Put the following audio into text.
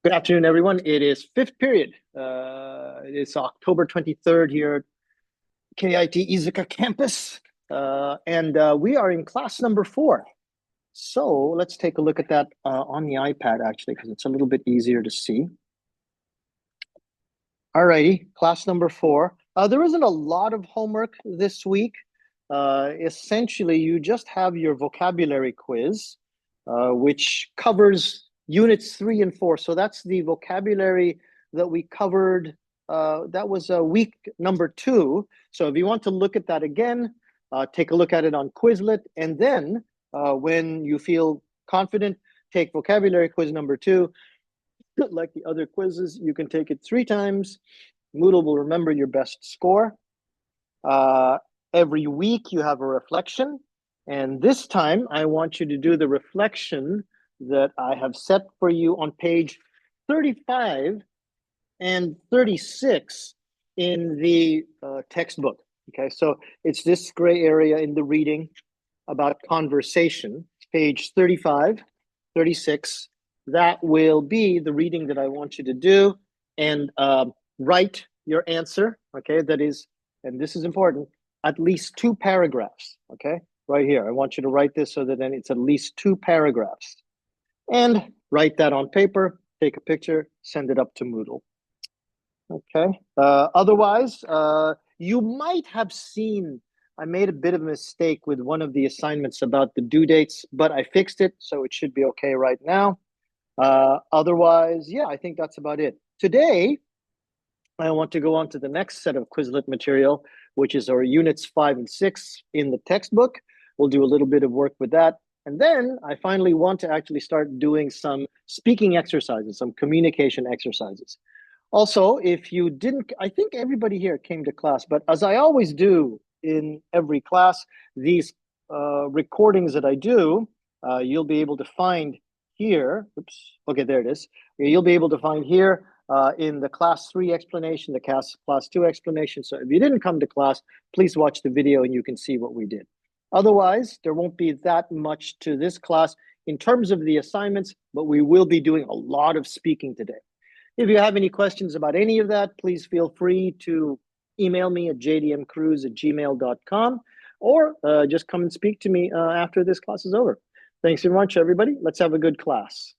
Good afternoon, everyone. It is fifth period. It's October 23rd here at KIT Iizuka campus. And we are in class number 4. So let's take a look at that on the iPad, actually, because it's a little bit easier to see. All righty, class number 4. There isn't a lot of homework this week. Essentially, you just have your vocabulary quiz, which covers units 3 and 4. So that's the vocabulary that we covered. That was week number 2. So if you want to look at that again, take a look at it on Quizlet. And then when you feel confident, take vocabulary quiz number 2. Like the other quizzes, you can take it 3 times. Moodle will remember your best score. Every week you have a reflection. And this time I want you to do the reflection that I have set for you on page 35 and 36 in the textbook. Okay, so it's this gray area in the reading about conversation, page 35, 36. That will be the reading that I want you to do, and write your answer. Okay, that is, and this is important, at least 2 paragraphs. Okay, right here. I want you to write this so that then it's at least 2 paragraphs. And write that on paper, take a picture, send it up to Moodle. Okay. Otherwise, you might have seen I made a bit of a mistake with one of the assignments about the due dates, but I fixed it, so it should be okay right now. Otherwise, yeah, I think that's about it. Today, I want to go on to the next set of Quizlet material, which is our units 5 and 6 in the textbook. We'll do a little bit of work with that. And then I finally want to actually start doing some speaking exercises, some communication exercises. Also, if you didn't, I think everybody here came to class, but as I always do in every class, these recordings that I do, you'll be able to find here. Oops, okay, there it is. You'll be able to find here in the class 3 explanation, the class 2 explanation. So if you didn't come to class, please watch the video and you can see what we did. Otherwise, there won't be that much to this class in terms of the assignments, but we will be doing a lot of speaking today. If you have any questions about any of that, please feel free to email me at jdmcruz@gmail.com or just come and speak to me after this class is over. Thanks very much, everybody. Let's have a good class.